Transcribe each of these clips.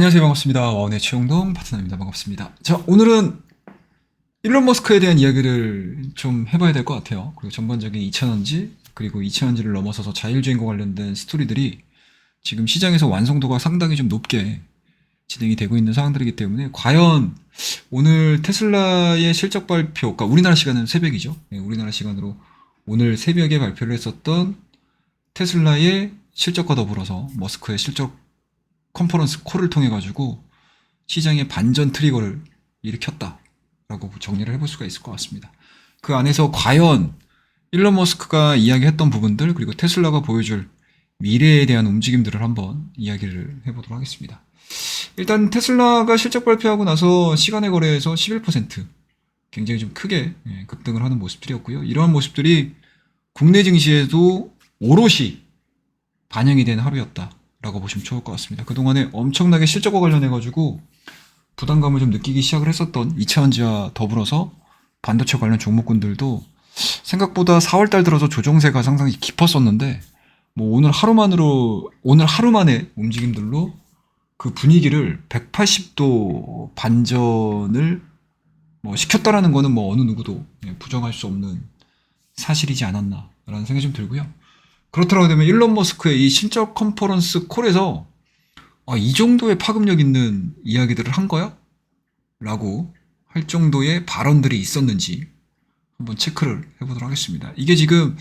안녕하세요. 반갑습니다. 와운의 최용동 파트너입니다. 반갑습니다. 자, 오늘은 일론 머스크에 대한 이야기를 좀 해봐야 될 것 같아요. 그리고 전반적인 2차전지, 그리고 2차전지를 넘어서서 자율주행과 관련된 스토리들이 지금 시장에서 완성도가 상당히 좀 높게 진행이 되고 있는 상황들이기 때문에 과연 오늘 테슬라의 실적 발표, 그러니까 우리나라 시간은 새벽이죠. 네, 우리나라 시간으로 오늘 새벽에 발표를 했었던 테슬라의 실적과 더불어서 머스크의 실적 컨퍼런스 콜을 통해 가지고 시장의 반전 트리거를 일으켰다라고 정리를 해볼 수가 있을 것 같습니다. 그 안에서 과연 일론 머스크가 이야기했던 부분들, 그리고 테슬라가 보여줄 미래에 대한 움직임들을 한번 이야기를 해보도록 하겠습니다. 일단 테슬라가 실적 발표하고 나서 시간의 거래에서 11% 굉장히 좀 크게 급등을 하는 모습들이었고요. 이러한 모습들이 국내 증시에도 오롯이 반영이 된 하루였다라고 보시면 좋을 것 같습니다. 그동안에 엄청나게 실적과 관련해가지고 부담감을 좀 느끼기 시작을 했었던 2차전지와 더불어서 반도체 관련 종목군들도 생각보다 4월달 들어서 조정세가 상당히 깊었었는데, 뭐 오늘 하루 만에 움직임들로 그 분위기를 180도 반전을 뭐 시켰다라는 거는 뭐 어느 누구도 부정할 수 없는 사실이지 않았나라는 생각이 좀 들고요. 그렇더라고 되면 일론 머스크의 이 실적 컨퍼런스 콜에서 이 정도의 파급력 있는 이야기들을 한 거야? 라고 할 정도의 발언들이 있었는지 한번 체크를 해보도록 하겠습니다. 이게 지금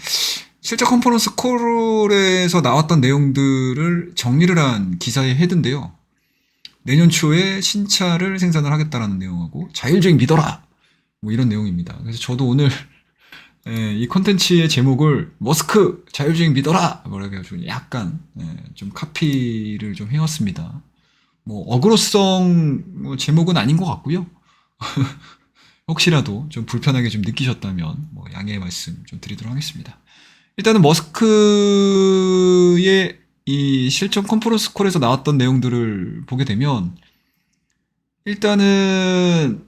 실적 컨퍼런스 콜에서 나왔던 내용들을 정리를 한 기사의 헤드인데요. 내년 초에 신차를 생산을 하겠다라는 내용하고 자율주행 믿어라! 뭐 이런 내용입니다. 그래서 저도 오늘 이 컨텐츠의 제목을 머스크 자율주행 믿어라! 뭐라고 해가지고 약간 좀 카피를 좀 해왔습니다. 뭐 어그로성 제목은 아닌 것 같고요. 혹시라도 좀 불편하게 좀 느끼셨다면 뭐 양해의 말씀 좀 드리도록 하겠습니다. 일단은 머스크의 이 실적 컨퍼런스 콜에서 나왔던 내용들을 보게 되면 일단은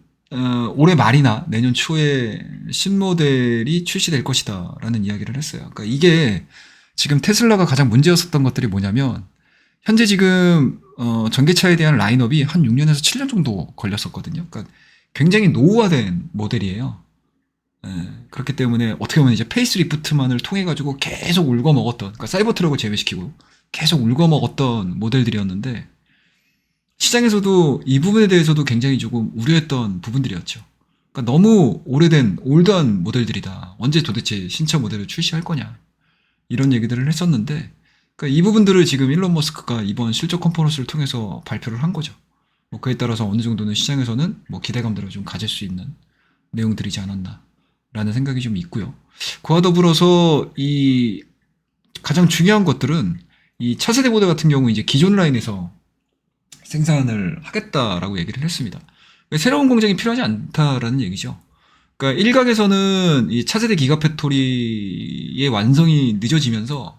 올해 말이나 내년 초에 신모델이 출시될 것이다 라는 이야기를 했어요. 그러니까 이게 지금 테슬라가 가장 문제였었던 것들이 뭐냐면 현재 지금 전기차에 대한 라인업이 한 6년에서 7년 정도 걸렸었거든요. 그러니까 굉장히 노후화된 모델이에요. 그렇기 때문에 어떻게 보면 이제 페이스리프트만을 통해 가지고 계속 울거먹었던, 그러니까 사이버트럭을 제외시키고 계속 울거먹었던 모델들이었는데 시장에서도 이 부분에 대해서도 굉장히 조금 우려했던 부분들이었죠. 그러니까 너무 오래된 올드한 모델들이다. 언제 도대체 신차 모델을 출시할 거냐. 이런 얘기들을 했었는데, 그러니까 이 부분들을 지금 일론 머스크가 이번 실적 컨퍼런스를 통해서 발표를 한 거죠. 뭐 그에 따라서 어느 정도는 시장에서는 뭐 기대감들을 좀 가질 수 있는 내용들이지 않았나라는 생각이 좀 있고요. 그와 더불어서 이 가장 중요한 것들은 이 차세대 모델 같은 경우 이제 기존 라인에서 생산을 하겠다라고 얘기를 했습니다. 새로운 공장이 필요하지 않다라는 얘기죠. 그러니까 일각에서는 이 차세대 기가팩토리의 완성이 늦어지면서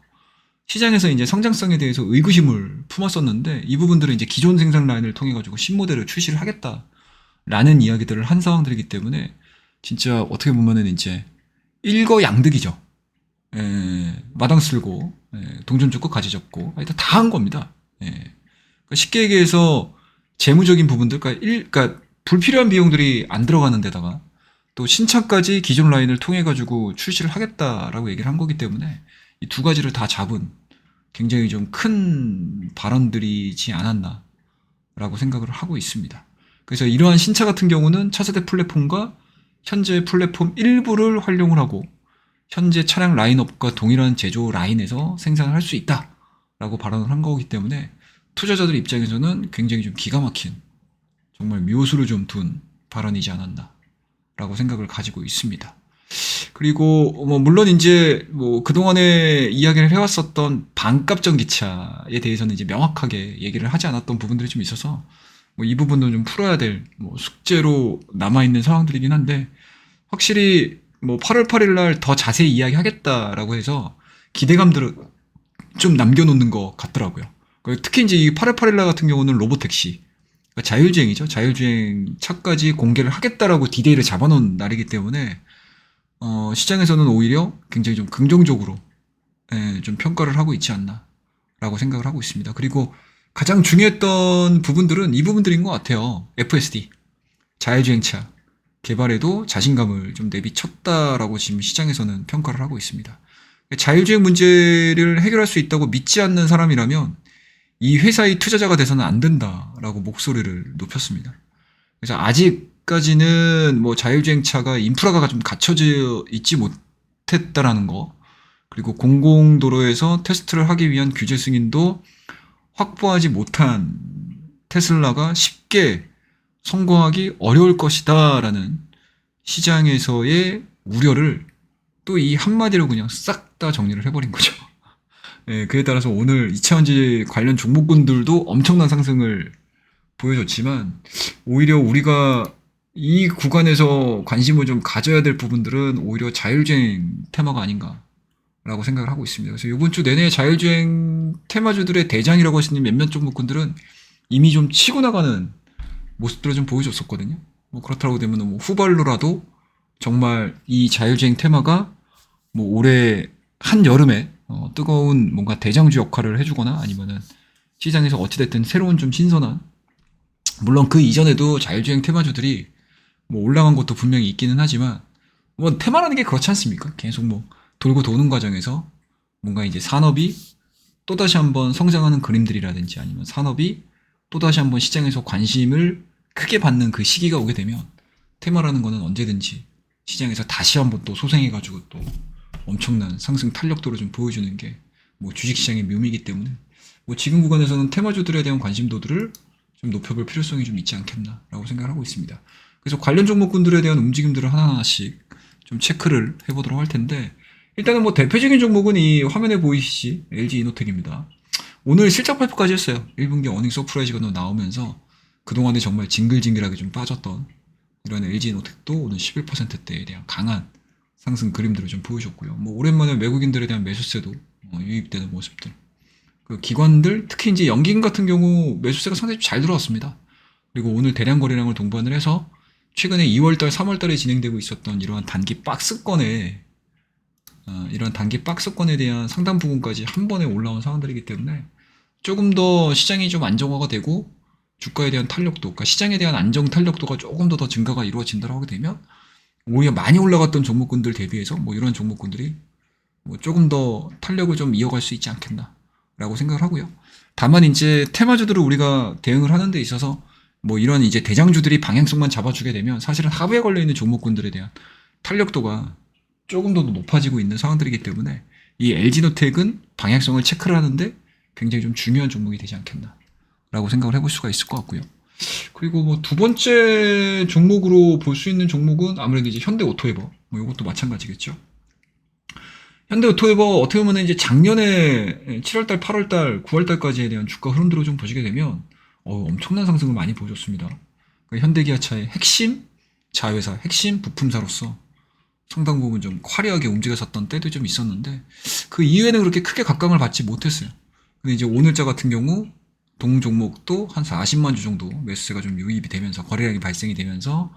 시장에서 이제 성장성에 대해서 의구심을 품었었는데 이 부분들은 이제 기존 생산 라인을 통해 가지고 신모델을 출시를 하겠다라는 이야기들을 한 상황들이기 때문에 진짜 어떻게 보면은 이제 일거양득이죠. 마당 쓸고 동전 줍고 가지 접고 하여튼 다 한 겁니다. 그러니까 쉽게 얘기해서 재무적인 부분들, 그러니까 불필요한 비용들이 안 들어가는 데다가 또 신차까지 기존 라인을 통해 가지고 출시를 하겠다라고 얘기를 한 거기 때문에 이 두 가지를 다 잡은 굉장히 좀 큰 발언들이지 않았나라고 생각을 하고 있습니다. 그래서 이러한 신차 같은 경우는 차세대 플랫폼과 현재 플랫폼 일부를 활용을 하고 현재 차량 라인업과 동일한 제조 라인에서 생산을 할 수 있다라고 발언을 한 거기 때문에 투자자들 입장에서는 굉장히 좀 기가 막힌 정말 묘수를 좀 둔 발언이지 않았나라고 생각을 가지고 있습니다. 그리고 뭐 물론 이제 뭐 그동안에 이야기를 해왔었던 반값 전기차에 대해서는 이제 명확하게 얘기를 하지 않았던 부분들이 좀 있어서 뭐 이 부분도 좀 풀어야 될 뭐 숙제로 남아있는 상황들이긴 한데 확실히 뭐 8월 8일 날 더 자세히 이야기하겠다라고 해서 기대감들을 좀 남겨놓는 것 같더라고요. 특히 이제 이 8월 8일 날 같은 경우는 로보택시, 그러니까 자율주행이죠. 자율주행 차까지 공개를 하겠다라고 디데이를 잡아놓은 날이기 때문에 시장에서는 오히려 굉장히 좀 긍정적으로 좀 평가를 하고 있지 않나라고 생각을 하고 있습니다. 그리고 가장 중요했던 부분들은 이 부분들인 것 같아요. FSD, 자율주행차 개발에도 자신감을 좀 내비쳤다라고 지금 시장에서는 평가를 하고 있습니다. 자율주행 문제를 해결할 수 있다고 믿지 않는 사람이라면 이 회사의 투자자가 돼서는 안 된다라고 목소리를 높였습니다. 그래서 아직까지는 뭐 자율주행차가 인프라가 좀 갖춰져 있지 못했다라는 거, 그리고 공공도로에서 테스트를 하기 위한 규제 승인도 확보하지 못한 테슬라가 쉽게 성공하기 어려울 것이다라는 시장에서의 우려를 또 이 한마디로 그냥 싹 다 정리를 해버린 거죠. 예, 그에 따라서 오늘 이차전지 관련 종목군들도 엄청난 상승을 보여줬지만, 오히려 우리가 이 구간에서 관심을 좀 가져야 될 부분들은 오히려 자율주행 테마가 아닌가라고 생각을 하고 있습니다. 그래서 이번 주 내내 자율주행 테마주들의 대장이라고 하시는 몇몇 종목군들은 이미 좀 치고 나가는 모습들을 좀 보여줬었거든요. 뭐 그렇다고 되면 뭐 후발로라도 정말 이 자율주행 테마가 뭐 올해 한여름에 뜨거운 뭔가 대장주 역할을 해주거나, 아니면은 시장에서 어찌됐든 새로운 좀 신선한, 물론 그 이전에도 자율주행 테마주들이 뭐 올라간 것도 분명히 있기는 하지만, 뭐 테마라는 게 그렇지 않습니까? 계속 뭐 돌고 도는 과정에서 뭔가 이제 산업이 또다시 한번 성장하는 그림들이라든지, 아니면 산업이 또다시 한번 시장에서 관심을 크게 받는 그 시기가 오게 되면, 테마라는 거는 언제든지 시장에서 다시 한번 또 소생해가지고 또 엄청난 상승 탄력도를 좀 보여주는 게 뭐 주식시장의 묘미이기 때문에, 뭐 지금 구간에서는 테마주들에 대한 관심도들을 좀 높여볼 필요성이 좀 있지 않겠나라고 생각을 하고 있습니다. 그래서 관련 종목군들에 대한 움직임들을 하나하나씩 좀 체크를 해보도록 할 텐데, 일단은 뭐 대표적인 종목은 이 화면에 보이시지 LG이노텍입니다. 오늘 실적 발표까지 했어요. 1분기 어닝 서프라이즈가 나오면서 그동안에 정말 징글징글하게 좀 빠졌던 이런 LG이노텍도 오늘 11%대에 대한 강한 상승 그림들을 좀 보여줬고요. 뭐 오랜만에 외국인들에 대한 매수세도 유입되는 모습들. 그 기관들, 특히 이제 연기금 같은 경우 매수세가 상당히 잘 들어왔습니다. 그리고 오늘 대량 거래량을 동반을 해서 최근에 2월달, 3월달에 진행되고 있었던 이러한 단기 박스권에 대한 상당 부분까지 한 번에 올라온 상황들이기 때문에 조금 더 시장이 좀 안정화가 되고 주가에 대한 탄력도, 그러니까 시장에 대한 안정 탄력도가 조금 더 증가가 이루어진다고 하게 되면, 오히려 많이 올라갔던 종목군들 대비해서 뭐 이런 종목군들이 뭐 조금 더 탄력을 좀 이어갈 수 있지 않겠나라고 생각을 하고요. 다만 이제 테마주들을 우리가 대응을 하는 데 있어서 뭐 이런 이제 대장주들이 방향성만 잡아주게 되면, 사실은 하부에 걸려 있는 종목군들에 대한 탄력도가 조금 더 높아지고 있는 상황들이기 때문에, 이 LG노텍은 방향성을 체크를 하는데 굉장히 좀 중요한 종목이 되지 않겠나라고 생각을 해볼 수가 있을 것 같고요. 그리고 뭐 두 번째 종목으로 볼 수 있는 종목은 아무래도 이제 현대오토에버, 뭐 이것도 마찬가지겠죠. 현대오토에버 어떻게 보면 이제 작년에 7월달, 8월달, 9월달까지에 대한 주가 흐름들을 좀 보시게 되면 엄청난 상승을 많이 보여줬습니다. 그러니까 현대기아차의 핵심 자회사, 핵심 부품사로서 상당 부분 좀 화려하게 움직였었던 때도 좀 있었는데, 그 이후에는 그렇게 크게 각광을 받지 못했어요. 근데 이제 오늘자 같은 경우 동 종목도 한 40만 주 정도 매수세가 좀 유입이 되면서, 거래량이 발생이 되면서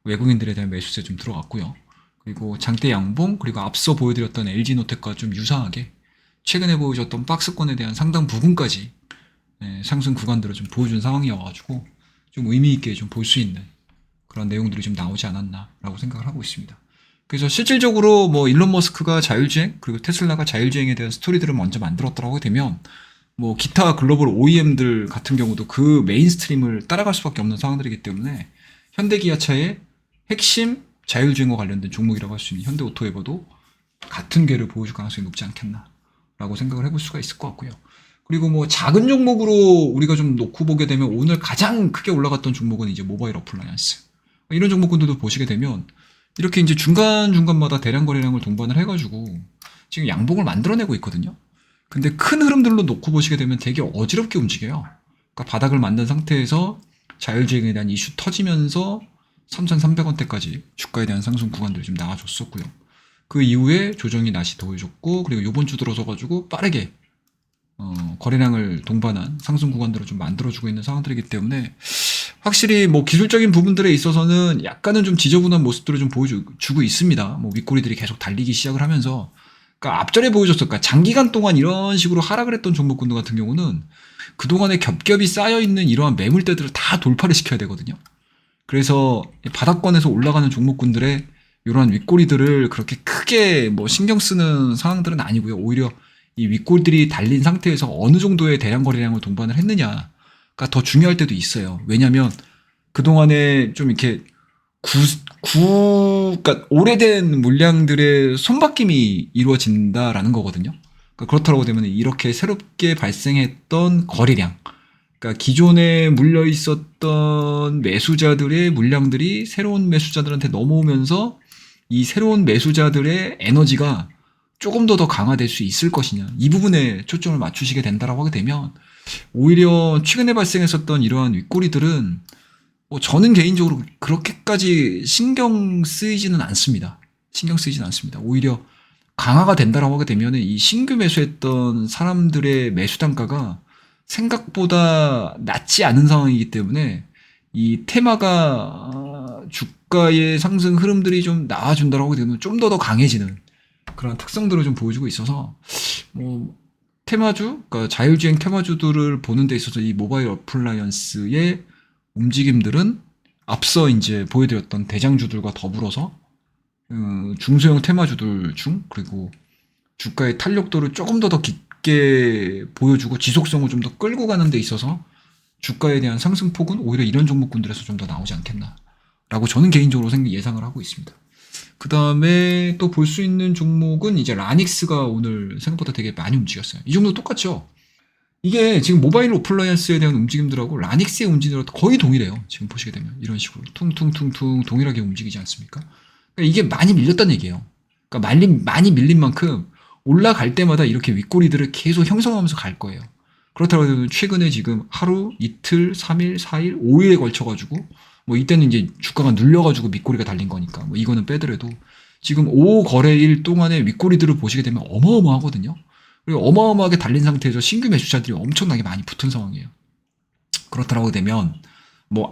외국인들에 대한 매수세 좀 들어갔고요. 그리고 장대 양봉, 그리고 앞서 보여드렸던 LG노텍과 좀 유사하게 최근에 보여줬던 박스권에 대한 상당 부분까지 상승 구간들을 좀 보여준 상황이어가지고 좀 의미있게 좀 볼 수 있는 그런 내용들이 좀 나오지 않았나라고 생각을 하고 있습니다. 그래서 실질적으로 뭐 일론 머스크가 자율주행, 그리고 테슬라가 자율주행에 대한 스토리들을 먼저 만들었다고 하게 되면, 뭐 기타 글로벌 OEM들 같은 경우도 그 메인스트림을 따라갈 수밖에 없는 상황들이기 때문에, 현대기아차의 핵심 자율주행과 관련된 종목이라고 할 수 있는 현대오토에버도 같은 궤를 보여줄 가능성이 높지 않겠나라고 생각을 해볼 수가 있을 것 같고요. 그리고 뭐 작은 종목으로 우리가 좀 놓고 보게 되면, 오늘 가장 크게 올라갔던 종목은 이제 모바일 어플라이언스, 이런 종목군들도 보시게 되면 이렇게 이제 중간중간마다 대량 거래량을 동반을 해가지고 지금 양봉을 만들어내고 있거든요. 근데 큰 흐름들로 놓고 보시게 되면 되게 어지럽게 움직여요. 그러니까 바닥을 만든 상태에서 자율주행에 대한 이슈 터지면서 3,300원대까지 주가에 대한 상승 구간들이 좀 나와줬었고요. 그 이후에 조정이 다시 더해졌고, 그리고 이번 주 들어서 가지고 빠르게 거래량을 동반한 상승 구간들을 좀 만들어주고 있는 상황들이기 때문에, 확실히 뭐 기술적인 부분들에 있어서는 약간은 좀 지저분한 모습들을 좀 보여주고 있습니다. 뭐 윗꼬리들이 계속 달리기 시작을 하면서 그러니까 앞전에 보여줬을 그러니까 장기간 동안 이런 식으로 하락을 했던 종목군들 같은 경우는 그동안에 겹겹이 쌓여있는 이러한 매물대들을 다 돌파를 시켜야 되거든요. 그래서 바닥권에서 올라가는 종목군들의 이러한 윗꼬리들을 그렇게 크게 뭐 신경 쓰는 상황들은 아니고요. 오히려 이 윗골들이 달린 상태에서 어느 정도의 대량 거래량을 동반을 했느냐가 더 중요할 때도 있어요. 왜냐하면 그동안에 좀 이렇게 그러니까 오래된 물량들의 손바뀜이 이루어진다라는 거거든요. 그러니까 그렇다고 되면 이렇게 새롭게 발생했던 거래량, 그러니까 기존에 물려 있었던 매수자들의 물량들이 새로운 매수자들한테 넘어오면서 이 새로운 매수자들의 에너지가 조금 더 강화될 수 있을 것이냐, 이 부분에 초점을 맞추시게 된다라고 하게 되면 오히려 최근에 발생했었던 이러한 윗꼬리들은 저는 개인적으로 그렇게까지 신경 쓰이지는 않습니다. 신경 쓰이지는 않습니다. 오히려 강화가 된다라고 하게 되면 이 신규 매수했던 사람들의 매수 단가가 생각보다 낮지 않은 상황이기 때문에 이 테마가 주가의 상승 흐름들이 좀 나와준다라고 하게 되면 좀 더 강해지는 그런 특성들을 좀 보여주고 있어서 테마주, 그러니까 자율주행 테마주들을 보는 데 있어서 이 모바일 어플라이언스의 움직임들은 앞서 이제 보여드렸던 대장주들과 더불어서 중소형 테마주들 중, 그리고 주가의 탄력도를 조금 더 깊게 보여주고 지속성을 좀 더 끌고 가는 데 있어서 주가에 대한 상승폭은 오히려 이런 종목군들에서 좀 더 나오지 않겠나라고 저는 개인적으로 예상을 하고 있습니다. 그 다음에 또 볼 수 있는 종목은 이제 라닉스가 오늘 생각보다 되게 많이 움직였어요. 이 정도 똑같죠? 이게 지금 모바일 어플라이언스에 대한 움직임들하고 라닉스의 움직임들하고 거의 동일해요. 지금 보시게 되면 이런 식으로 퉁퉁퉁퉁 동일하게 움직이지 않습니까? 그러니까 이게 많이 밀렸다는 얘기예요. 그러니까 많이 밀린 만큼 올라갈 때마다 이렇게 윗꼬리들을 계속 형성하면서 갈 거예요. 그렇다고 해도 최근에 지금 하루, 이틀, 3일, 4일, 5일에 걸쳐가지고 이때는 이제 주가가 눌려가지고 밑꼬리가 달린 거니까 이거는 빼더라도 지금 5거래일 동안의 윗꼬리들을 보시게 되면 어마어마하거든요. 그리고 어마어마하게 달린 상태에서 신규 매수자들이 엄청나게 많이 붙은 상황이에요. 그렇다고 되면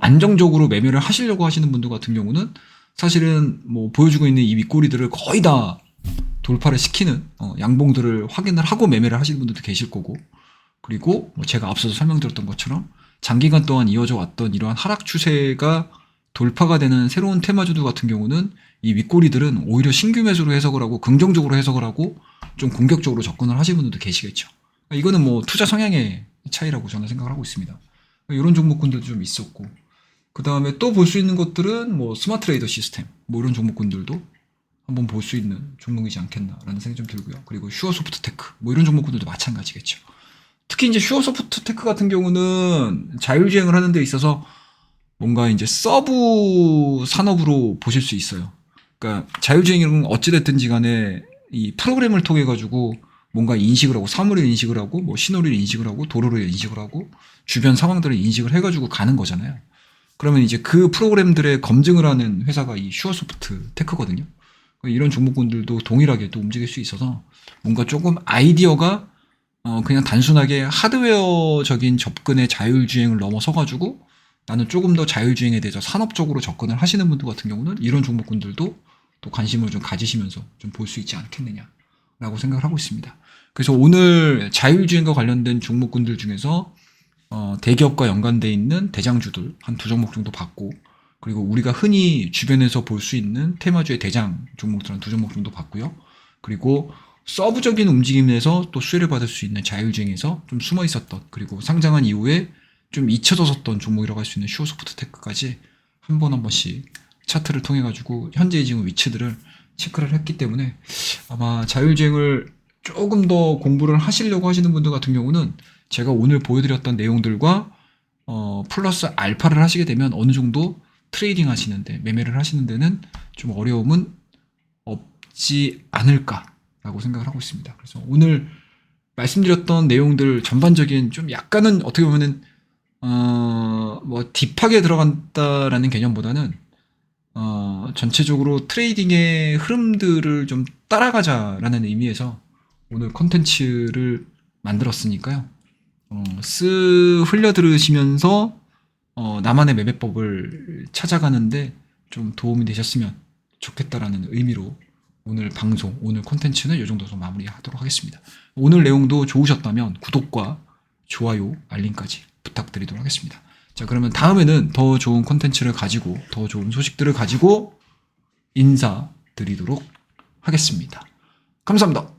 안정적으로 매매를 하시려고 하시는 분들 같은 경우는 사실은 보여주고 있는 이 윗꼬리들을 거의 다 돌파를 시키는 양봉들을 확인을 하고 매매를 하시는 분들도 계실 거고, 그리고 제가 앞서서 설명드렸던 것처럼 장기간 동안 이어져 왔던 이러한 하락 추세가 돌파가 되는 새로운 테마주들 같은 경우는 이 윗꼬리들은 오히려 신규 매수로 해석을 하고 긍정적으로 해석을 하고 좀 공격적으로 접근을 하시는 분들도 계시겠죠. 이거는 투자 성향의 차이라고 저는 생각을 하고 있습니다. 이런 종목군들도 좀 있었고, 그 다음에 또 볼 수 있는 것들은 스마트 트레이더 시스템 이런 종목군들도 한번 볼 수 있는 종목이지 않겠나라는 생각이 좀 들고요. 그리고 슈어소프트 테크 이런 종목군들도 마찬가지겠죠. 특히 이제 슈어소프트 테크 같은 경우는 자율주행을 하는 데 있어서 뭔가 이제 서브 산업으로 보실 수 있어요. 그러니까 자율주행은 어찌됐든지 간에 이 프로그램을 통해 가지고 뭔가 인식을 하고 사물을 인식을 하고 신호를 인식을 하고 도로를 인식을 하고 주변 상황들을 인식을 해가지고 가는 거잖아요. 그러면 이제 그 프로그램들의 검증을 하는 회사가 이 슈어소프트 테크거든요. 이런 종목군들도 동일하게 또 움직일 수 있어서 뭔가 조금 아이디어가 그냥 단순하게 하드웨어적인 접근의 자율주행을 넘어서가지고 나는 조금 더 자율주행에 대해서 산업적으로 접근을 하시는 분들 같은 경우는 이런 종목군들도 또 관심을 좀 가지시면서 좀 볼 수 있지 않겠느냐라고 생각을 하고 있습니다. 그래서 오늘 자율주행과 관련된 종목군들 중에서 대기업과 연관되어 있는 대장주들 한 2종목 정도 봤고, 그리고 우리가 흔히 주변에서 볼 수 있는 테마주의 대장 종목들 한 2종목 정도 봤고요. 그리고 서브적인 움직임에서 또 수혜를 받을 수 있는 자율주행에서 좀 숨어 있었던, 그리고 상장한 이후에 좀 잊혀졌었던 종목이라고 할 수 있는 슈어소프트 테크까지 한 번씩 차트를 통해 가지고 현재 지금 위치들을 체크를 했기 때문에 아마 자율주행을 조금 더 공부를 하시려고 하시는 분들 같은 경우는 제가 오늘 보여드렸던 내용들과 플러스 알파를 하시게 되면 어느 정도 트레이딩 하시는데, 매매를 하시는 데는 좀 어려움은 없지 않을까라고 생각을 하고 있습니다. 그래서 오늘 말씀드렸던 내용들 전반적인 좀 약간은 어떻게 보면은 딥하게 들어간다라는 개념보다는 전체적으로 트레이딩의 흐름들을 좀 따라가자라는 의미에서 오늘 컨텐츠를 만들었으니까요. 흘려 들으시면서 나만의 매매법을 찾아가는데 좀 도움이 되셨으면 좋겠다라는 의미로 오늘 방송, 오늘 콘텐츠는 이 정도로 마무리하도록 하겠습니다. 오늘 내용도 좋으셨다면 구독과 좋아요, 알림까지 부탁드리도록 하겠습니다. 자, 그러면 다음에는 더 좋은 콘텐츠를 가지고, 더 좋은 소식들을 가지고 인사드리도록 하겠습니다. 감사합니다.